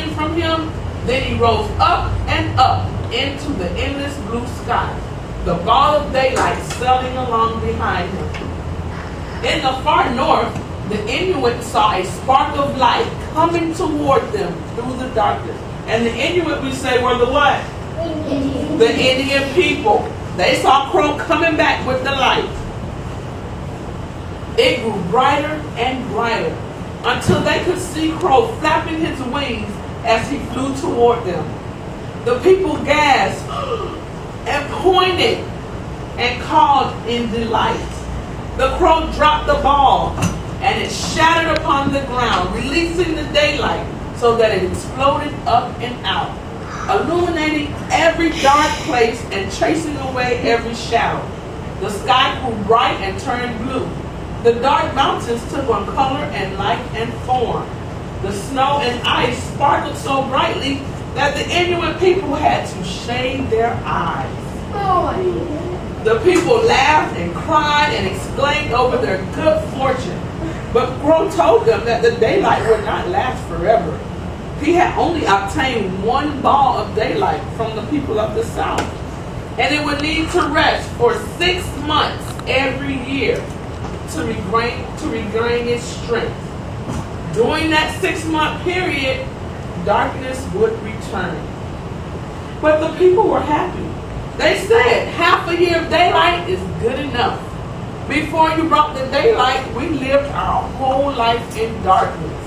coming from him. Then he rose up and up into the endless blue sky, the ball of daylight sailing along behind him. In the far north, the Inuit saw a spark of light coming toward them through the darkness. And the Inuit, we say, were the what? Indian. The Indian people. They saw Crow coming back with the light. It grew brighter and brighter until they could see Crow flapping his wings as he flew toward them. The people gasped and pointed and called in delight. The Crow dropped the ball and it shattered upon the ground, releasing the daylight so that it exploded up and out, illuminating every dark place and chasing away every shadow. The sky grew bright and turned blue. The dark mountains took on color and light and form. The snow and ice sparkled so brightly that the Inuit people had to shade their eyes. The people laughed and cried and exclaimed over their good fortune. But Crow told them that the daylight would not last forever. He had only obtained one ball of daylight from the people of the south, and it would need to rest for 6 months every year to regain its strength. During that 6-month period, darkness would return. But the people were happy. They said, half a year of daylight is good enough. Before you brought the daylight, we lived our whole life in darkness.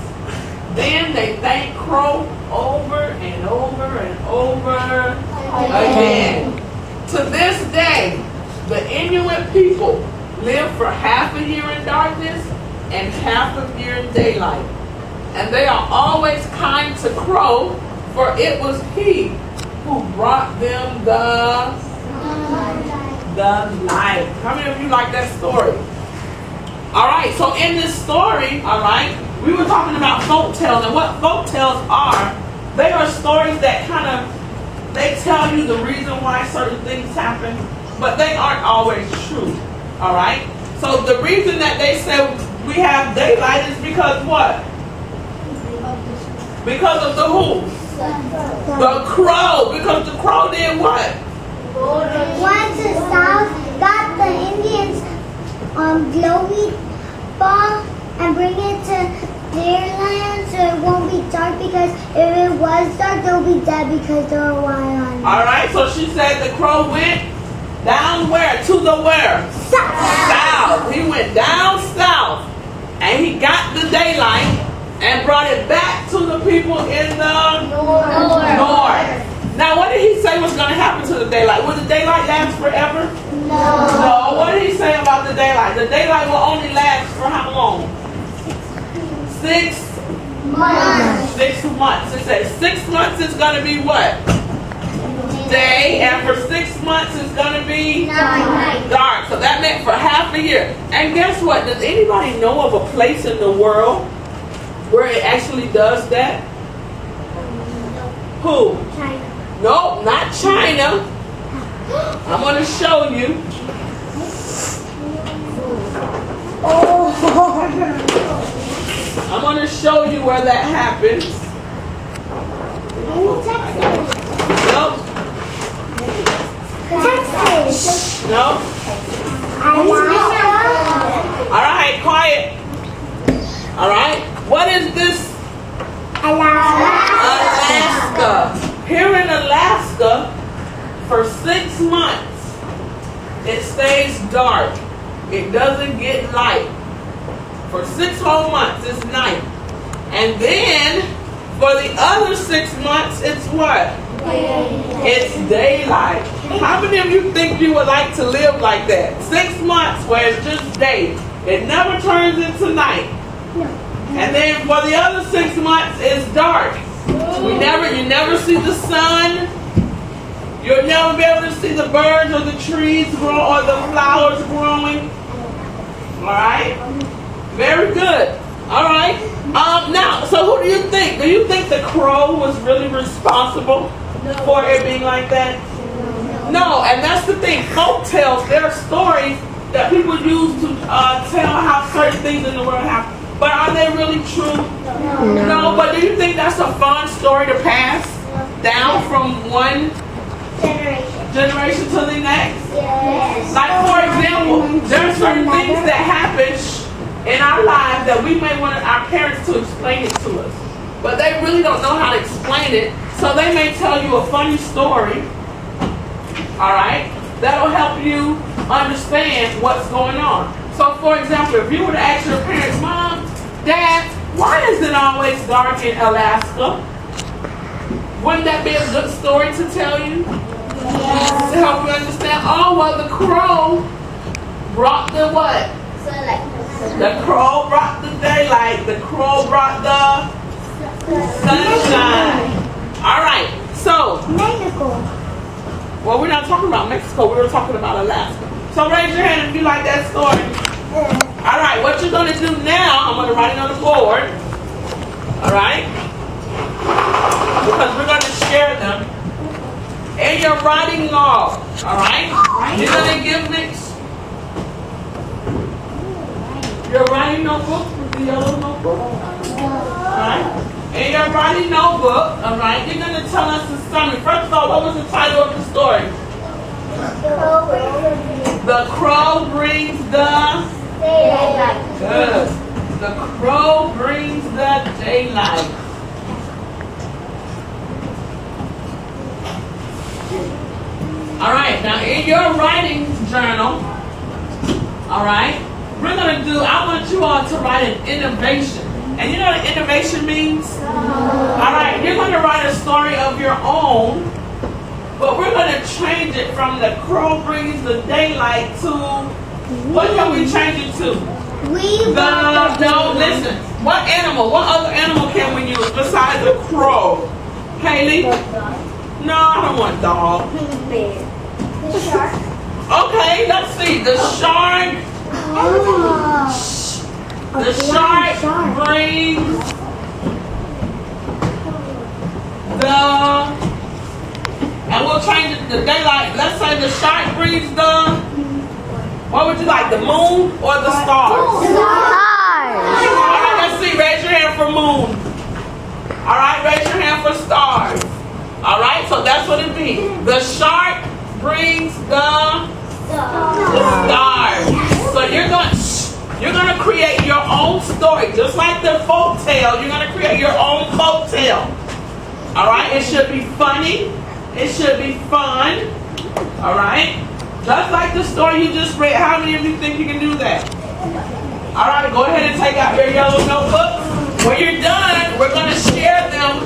Then they thanked Crow over and over and over again. To this day, the Inuit people live for half a year in darkness and half a year in daylight. And they are always kind to Crow, for it was he who brought them the light. How many of you like that story? All right, so in this story, all right, we were talking about folk tales, and what folk tales are, they are stories that kind of, they tell you the reason why certain things happen, but they aren't always true, all right? So the reason that they say we have daylight is because what? Because of the who? The crow. Because the crow did what? Once the south got the Indians glowy ball and bring it to their land so it won't be dark, because if it was dark they'll be dead because they're wild. Alright, so she said the crow went down where? To the where? South. He went down south and he got the daylight and brought it back to the people in the north. Now, what did he say was going to happen to the daylight? Will the daylight last forever? No. What did he say about the daylight? The daylight will only last for how long? 6 months. 6 months. It says 6 months is going to be what? Day, and for 6 months it's going to be dark. So that meant for half a year. And guess what? Does anybody know of a place in the world where it actually does that? Who? China. Nope, not China. I'm going to show you. I'm going to show you where that happens. Nope. Texas. No. All right, quiet. All right. What is this? Alaska. Here in Alaska, for 6 months, it stays dark. It doesn't get light. For 6 whole months, it's night. And then, for the other 6 months, it's what? It's daylight. How many of you think you would like to live like that? 6 months where it's just day. It never turns into night. And then for the other 6 months, it's dark. You never see the sun. You'll never be able to see the birds or the trees grow or the flowers growing. All right? Very good. All right. Now, so who do you think? Do you think the crow was really responsible for it being like that? No, and that's the thing. Folk tales, they're stories that people use to tell how certain things in the world happen. But are they really true? No. But do you think that's a fun story to pass down from one generation to the next? Yes. Like, for example, there are certain things that happen in our lives that we may want our parents to explain it to us. But they really don't know how to explain it. So they may tell you a funny story, all right, that'll help you understand what's going on. So, for example, if you were to ask your parents, Mom, Dad, why is it always dark in Alaska? Wouldn't that be a good story to tell you? Yeah. To help you understand? Oh, well, the crow brought the what? The crow brought the daylight. The crow brought the sunshine. All right. So, Mexico. well, we're not talking about Mexico. We were talking about Alaska. So raise your hand if you like that story. All right. What you're going to do now, I'm going to write it on the board. All right. Because we're going to share them. And your writing log. All right. You're going to give me your writing notebook with the yellow notebook. All right. In your writing notebook, all right, you're going to tell us the summary. First of all, what was the title of the story? The crow brings the Daylight. good. The crow brings the daylight. All right, now in your writing journal, all right, I want you all to write an innovation. And you know what innovation means? All right, you're going to write a story of your own, but we're going to change it from the crow brings the daylight to, what can we change it to? No, listen. What other animal can we use besides the crow? Kaylee? No, I don't want dog. The shark. Okay, let's see. The shark. The shark brings and we'll change it to daylight. Let's say the shark brings what would you like, the moon or the stars? All right, let's see. Raise your hand for moon. All right, raise your hand for stars. All right, so that's what it means. The shark brings the stars. So you're going to create your own story. Just like the folk tale, you're going to create your own folk tale. All right? It should be funny. It should be fun. All right? Just like the story you just read. How many of you think you can do that? All right, go ahead and take out your yellow notebook. When you're done, we're going to share them.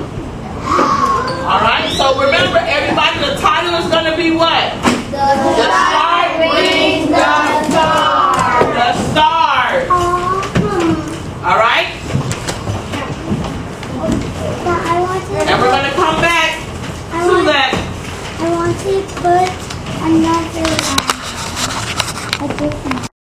All right? So remember, everybody, the title is going to be what? The shark brings the stars. The stars. All right? And we're going to come back to that. I want to put another